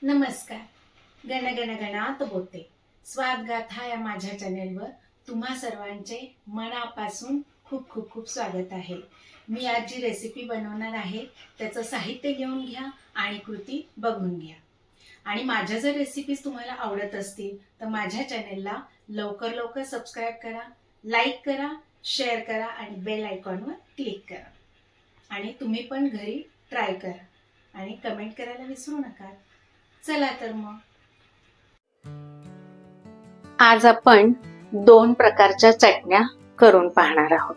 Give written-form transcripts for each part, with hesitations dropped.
नमस्कार. गण गणात बोलते. स्वादगाथा या माझ्या चॅनेलवर तुम्हा सर्वांचे मनापासून खूप खूप खूप स्वागत आहे. मी आज जी रेसिपी बनवणार आहे त्याचं साहित्य लिहून घ्या आणि कृती बघून घ्या. आणि माझ्या जर रेसिपीज तुम्हाला आवडत असतील तर माझ्या चॅनेलला लवकर लवकर सबस्क्राईब करा, लाईक करा, शेअर करा आणि बेल आयकॉनवर क्लिक करा. आणि तुम्ही पण घरी ट्राय करा आणि कमेंट करायला विसरू नका. चला तर मग आज आपण दोन प्रकारच्या चटण्या करून पाहणार आहोत.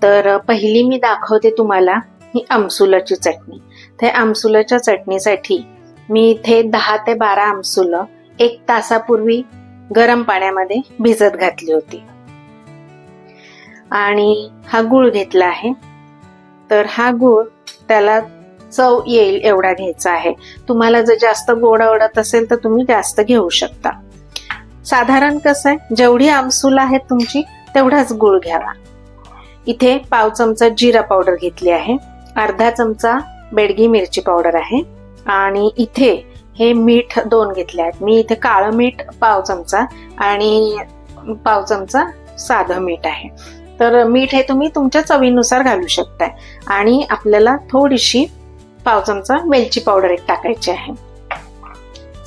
तर पहिली मी दाखवते तुम्हाला ही आमसुलाची चटणी. त्या आमसुलाच्या चटणीसाठी मी इथे 10 ते 12 आमसुलं 1 तासापूर्वी गरम पाण्यामध्ये भिजत घातली होती. आणि हा गूळ घेतला आहे. तर हा गूळ त्याला चव येईल एवढा घ्यायचा आहे. तुम्हाला जर जास्त गोड आवडत असेल तर तुम्ही जास्त घेऊ शकता. साधारण कसं आहे, जेवढी आमसूल आहे तुमची तेवढाच गूळ घ्यावा. इथे पाव चमचा जिरा पावडर घेतली आहे, अर्धा चमचा बेडगी मिरची पावडर आहे आणि इथे हे मीठ 2 घेतले आहेत. मी इथे काळं मीठ पाव चमचा आणि पाव चमचा साधं मीठ आहे. तर मीठ हे तुम्ही तुमच्या चवीनुसार घालू शकताय. आणि आपल्याला थोडीशी पाव चमचा वेलची पावडर एक टाकायची आहे.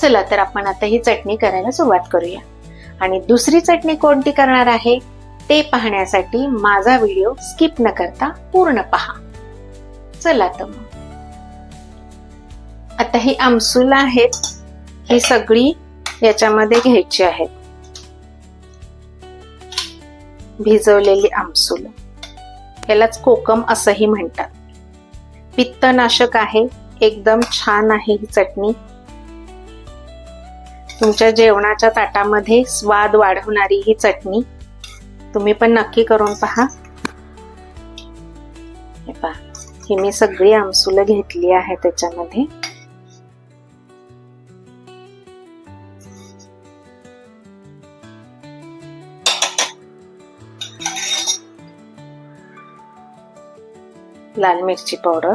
चला तर आपण आता ही चटणी करायला सुरुवात करूया. आणि दुसरी चटणी कोणती करणार आहे ते पाहण्यासाठी माझा व्हिडिओ स्किप न करता पूर्ण पहा. चला तर मग आता ही आमसूल आहेत, ही सगळी याच्यामध्ये घ्यायची आहेत. भिजवलेली आमसूल, यालाच कोकम असंही म्हणतात. पित्तनाशक आहे, एकदम छान आहे ही चटणी. तुमच्या जेवणाच्या ताटामध्ये स्वाद वाढवणारी ही चटणी तुम्ही पण नक्की करून पहा. हे पहा, ही मी सगळी आमसुलं घेतली आहे त्याच्यामध्ये. लाल मिरची पावडर,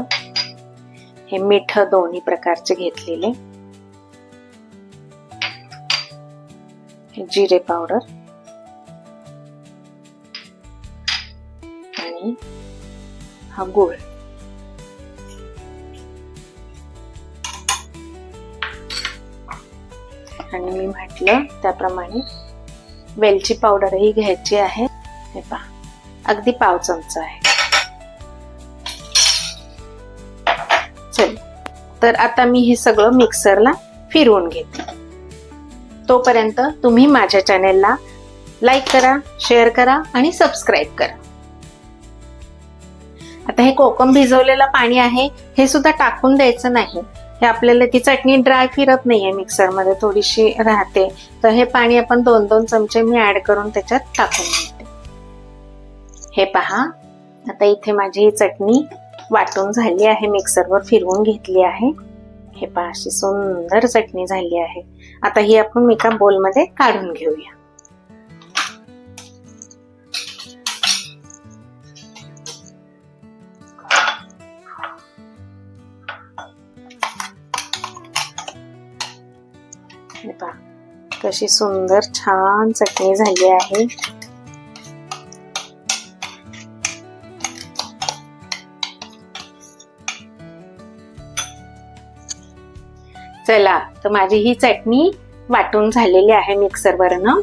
हे मीठ दोन्ही प्रकारचे घेतलेले, हे जिरे पावडर आणि हा गूळ. आणि मी म्हटलं त्याप्रमाणे वेलची पावडरही घ्यायची आहे. हे पहा, अगदी पाव चमचा आहे. चल तर आता मी हे सगळं मिक्सरला फिरवून घेते. तोपर्यंत तुम्ही माझ्या चॅनेलला लाईक करा, शेअर करा आणि सबस्क्राईब करा. आता हे कोकम भिजवलेलं पाणी आहे, हे सुद्धा टाकून द्यायचं नाही. हे आपल्याला ती चटणी ड्राय फिरत नाहीये, मिक्सरमध्ये थोडीशी राहते. तर हे पाणी आपण 2-2 चमचे मी ऍड करून त्याच्यात टाकून घेते. हे पहा, आता इथे माझी ही चटणी वाटून झाली आहे, मिक्सरवर फिरवून घेतली आहे. हे पहा, अशी सुंदर चटणी झाली आहे. आता ही आपण एका बोलमध्ये काढून घेऊया. हे पहा, कशी सुंदर छान चटणी झाली आहे. चला तर माझी ही चटणी वाटून झालेली आहे मिक्सरवरनं.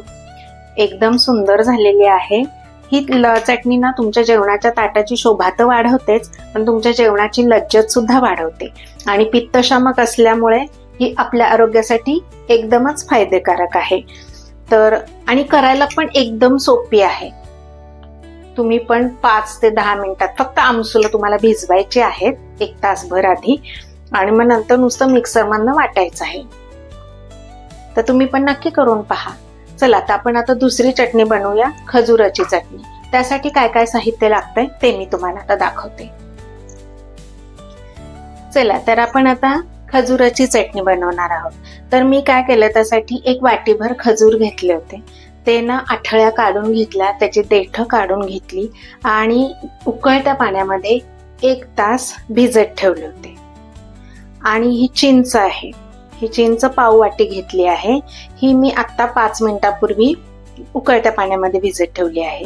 एकदम सुंदर झालेली आहे. ही चटणी ना तुमच्या जेवणाच्या ताटाची शोभा तर वाढवतेच, पण तुमच्या जेवणाची लज्जत सुद्धा वाढवते. आणि पित्तशामक असल्यामुळे ही आपल्या आरोग्यासाठी एकदमच फायदेकारक आहे. तर आणि करायला पण एकदम सोपी आहे. तुम्ही पण 5 ते 10 मिनिटात फक्त आमसूल तुम्हाला भिजवायची आहेत 1 तासभर आधी, आणि मग नंतर नुसतं मिक्सरमधनं वाटायचं आहे. तर तुम्ही पण नक्की करून पहा. चला तर आपण आता दुसरी चटणी बनवूया, खजुराची चटणी. त्यासाठी काय काय साहित्य लागतंय ते मी तुम्हाला आता दाखवते. चला तर आपण आता खजुराची चटणी बनवणार आहोत. तर मी काय केलं, त्यासाठी 1 वाटीभर खजूर घेतले होते. ते ना आठळ्या काढून घेतल्या, त्याची देठ काढून घेतली आणि उकळत्या पाण्यामध्ये 1 तास भिजत ठेवले होते. आणि ही चिंच आहे, ही चिंच पाव वाटी घेतली आहे. ही मी आत्ता 5 मिनिटापूर्वी उकळत्या पाण्यामध्ये भिजत ठेवली आहे.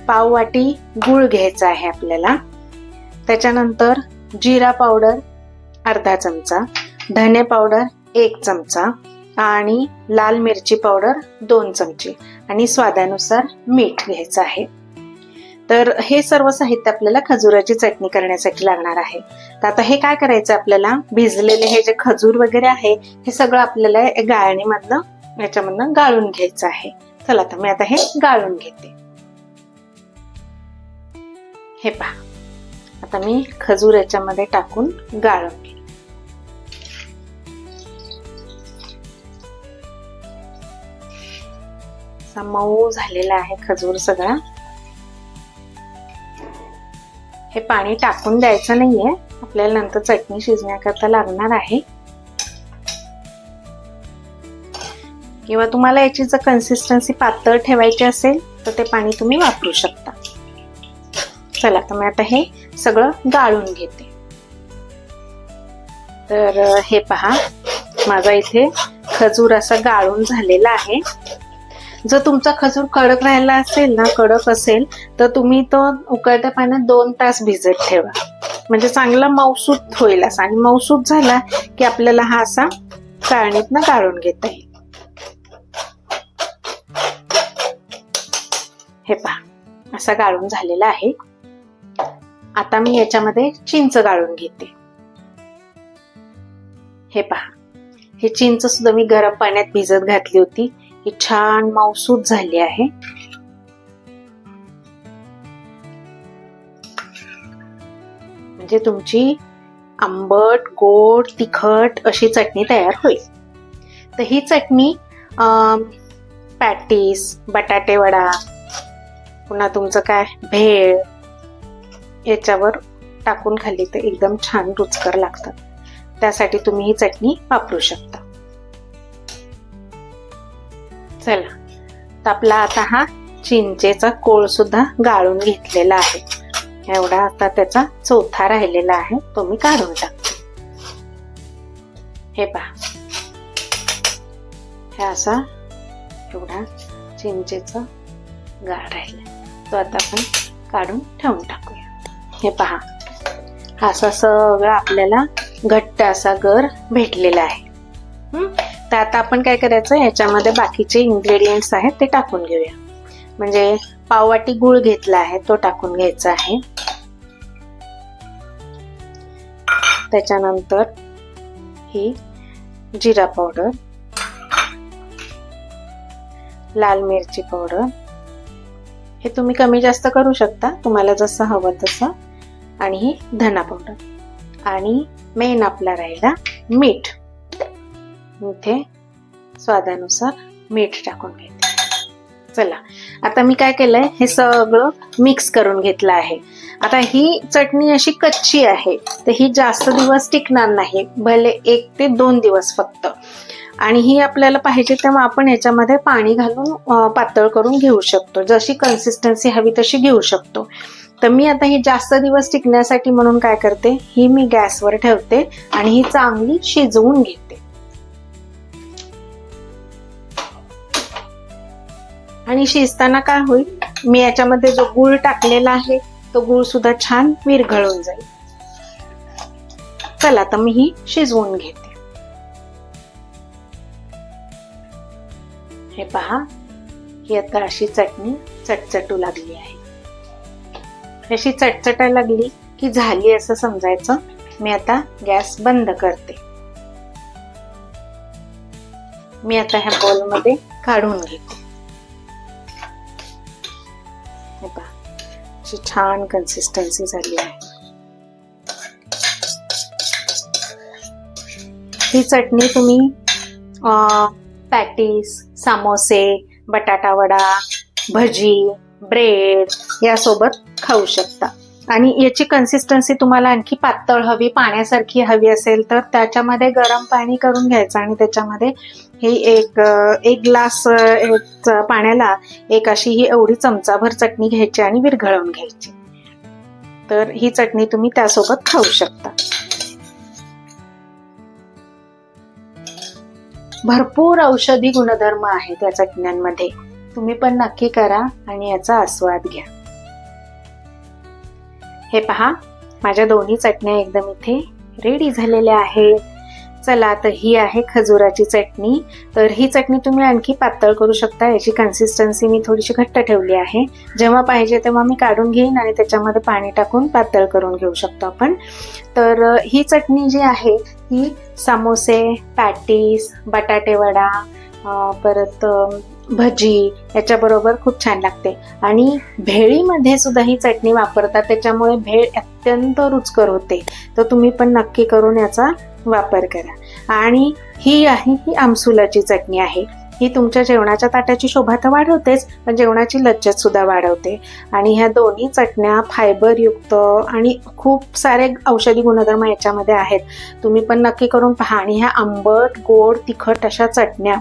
पाव वाटी गूळ घ्यायचा आहे आपल्याला. त्याच्यानंतर जिरा पावडर अर्धा चमचा, धने पावडर 1 चमचा आणि लाल मिरची पावडर 2 चमचे आणि स्वादानुसार मीठ घ्यायचं आहे. तर हे सर्व साहित्य आपल्याला खजुराची चटणी करण्यासाठी लागणार आहे. तर आता हे काय करायचं आपल्याला, भिजलेले हे जे खजूर वगैरे आहे हे सगळं आपल्याला गाळणीमधनं याच्यामधनं गाळून घ्यायचं आहे. चला आता मी आता हे गाळून घेते. हे पहा, आता मी खजूर याच्यामध्ये टाकून गाळून घेते. असा मऊ झालेला आहे खजूर सगळा. हे पाणी टाकून द्यायचं नाहीये, आपल्याला नंतर चटणी शिजण्याकरता लागणार आहे. किंवा तुम्हाला याची जर कन्सिस्टन्सी पातळ ठेवायची असेल तर ते पाणी तुम्ही वापरू शकता. चला तर मी आता हे सगळं गाळून घेते. तर हे पहा, माझा इथे खजूर असा गाळून झालेला आहे. जर तुमचा खजूर कडक राहिला असेल ना, कडक असेल तर तुम्ही तो उकळत्या पाण्यात 2 तास भिजत ठेवा, म्हणजे चांगला मऊसूत होईल असा. आणि मऊसूत झाला की आपल्याला हा असा चाळणीतनं गाळून घेता येईल. हे पहा, असा गाळून झालेला आहे. आता मी याच्यामध्ये चिंच गाळून घेते. हे पहा, हे चिंच सुद्धा मी गरम पाण्यात भिजत घातली होती. ही छान मऊसूत झाली आहे. म्हणजे तुमची आंबट, गोड, तिखट अशी चटणी तयार होईल. तर ही चटणी पॅटीस, बटाटे वडा, पुन्हा तुमचं काय भेळ याच्यावर टाकून खाल्ली तर एकदम छान रुचकर लागतात. त्यासाठी तुम्ही ही चटणी वापरू शकता. चला, तर आपला आता हा चिंचेचा कोळ सुद्धा गाळून घेतलेला आहे. एवढा आता त्याचा चौथा राहिलेला आहे, तो मी काढून टाकते. हे पहा, हे असा एवढा चिंचेचा गाळ राहिला, तो आता आपण काढून ठेवून टाकूया. हे पहा, हा असा सगळा आपल्याला घट्ट असा गर भेटलेला आहे. तर आता आपण काय करायचं, याच्यामध्ये बाकीचे इन्ग्रेडियंट्स आहेत ते टाकून घेऊया. म्हणजे पाववाटी गूळ घेतला आहे तो टाकून घ्यायचा आहे. त्याच्यानंतर ही जिरा पावडर, लाल मिरची पावडर, हे तुम्ही कमी जास्त करू शकता तुम्हाला जसं हवं तसं, आणि ही धना पावडर आणि मेन आपला राहिला मीठ. इथे स्वादानुसार मीठ टाकून घेते. चला, आता मी काय केलंय, हे सगळं मिक्स करून घेतलं आहे. आता ही चटणी अशी कच्ची आहे तर ही जास्त दिवस टिकणार नाही, भले 1 ते 2 दिवस फक्त. आणि ही आपल्याला पाहिजे तेव्हा आपण याच्यामध्ये पाणी घालून पातळ करून घेऊ शकतो, जशी कन्सिस्टन्सी हवी तशी घेऊ शकतो. तर मी आता ही जास्त दिवस टिकण्यासाठी म्हणून काय करते, ही मी गॅसवर ठेवते आणि ही चांगली शिजवून घेते. आणि शिजताना काय होईल, मी याच्यामध्ये जो गूळ टाकलेला आहे तो गूळ सुद्धा छान विरघळून जाईल. चला, तर मी ही शिजवून घेते. हे पहा, ही आता अशी चटणी चटचटू लागली आहे. अशी चटचटायला लागली की झाली असं समजायचं. मी आता गॅस बंद करते. मी आता ह्या बोलमध्ये काढून घेते. हे पहा, अशी छान कन्सिस्टन्सी झाली आहे. ही चटणी तुम्ही पॅटीस, समोसे, बटाटा वडा, भजी, ब्रेड यासोबत खाऊ शकता. आणि याची कन्सिस्टन्सी तुम्हाला आणखी पातळ हवी, पाण्यासारखी हवी असेल तर त्याच्यामध्ये गरम पाणी करून घ्यायचं आणि त्याच्यामध्ये ही एक ग्लास पाण्याला एक अशी ही एवढी चमचाभर चटणी घ्यायची आणि विरघळवून घ्यायची. तर ही चटणी तुम्ही त्यासोबत खाऊ शकता. भरपूर औषधी गुणधर्म आहेत या चटण्यांमध्ये. तुम्ही पण नक्की करा आणि याचा आस्वाद घ्या. हे पहा, माझ्या दोन्ही चटण्या एकदम इथे रेडी झालेल्या आहेत. चला, तर ही आहे खजुराची चटणी. तर ही चटणी तुम्ही आणखी पातळ करू शकता. याची कन्सिस्टन्सी मी थोडीशी घट्ट ठेवली आहे. जेव्हा पाहिजे तेव्हा मी काढून घेईन आणि त्याच्यामध्ये पाणी टाकून पातळ करून घेऊ शकतो आपण. तर ही चटणी जी आहे ही समोसे, पॅटीस, बटाटे वडा, परत भजी याच्याबरोबर खूप छान लागते. आणि भेळीमध्ये सुद्धा ही चटणी वापरतात, त्याच्यामुळे भेळ अत्यंत रुचकर होते. तर तुम्ही पण नक्की करून याचा वापर करा. आणि ही आहे ही आमसुलाची चटणी आहे. ही तुमच्या जेवणाच्या ताटाची शोभा तर वाढवतेच, पण जेवणाची लज्जत सुद्धा वाढवते. आणि ह्या दोन्ही चटण्या फायबरयुक्त आणि खूप सारे औषधी गुणधर्म याच्यामध्ये आहेत. तुम्ही पण नक्की करून पहा. आणि ह्या आंबट, गोड, तिखट अशा चटण्या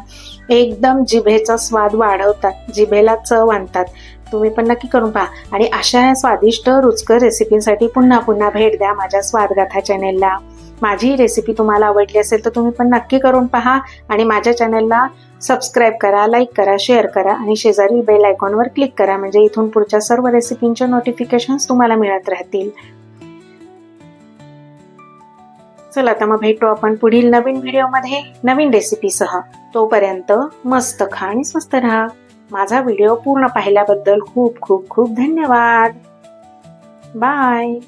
एकदम जिभेचा स्वाद वाढवतात, जिभेला चव आणतात. तुम्ही पण नक्की करून पहा. आणि अशा ह्या स्वादिष्ट रुचकर रेसिपींसाठी पुन्हा पुन्हा भेट द्या माझ्या स्वादगाथा चॅनेलला. माझी रेसिपी तुम्हाला आवडली असेल तर तुम्ही पण नक्की करून पहा आणि माझ्या चॅनेलला सबस्क्राईब करा, लाईक करा, शेअर करा आणि शेजारी बेल आयकॉनवर क्लिक करा, म्हणजे इथून पुढच्या सर्व रेसिपींचे नोटिफिकेशन्स तुम्हाला मिळत राहतील. चला, तर मग भेटू आपण पुढील नवीन व्हिडिओमध्ये नवीन रेसिपीसह. तोपर्यंत मस्त खा आणि स्वस्त राहा. माझा व्हिडिओ पूर्ण पाहिल्याबद्दल खूप खूप खूप धन्यवाद. बाय.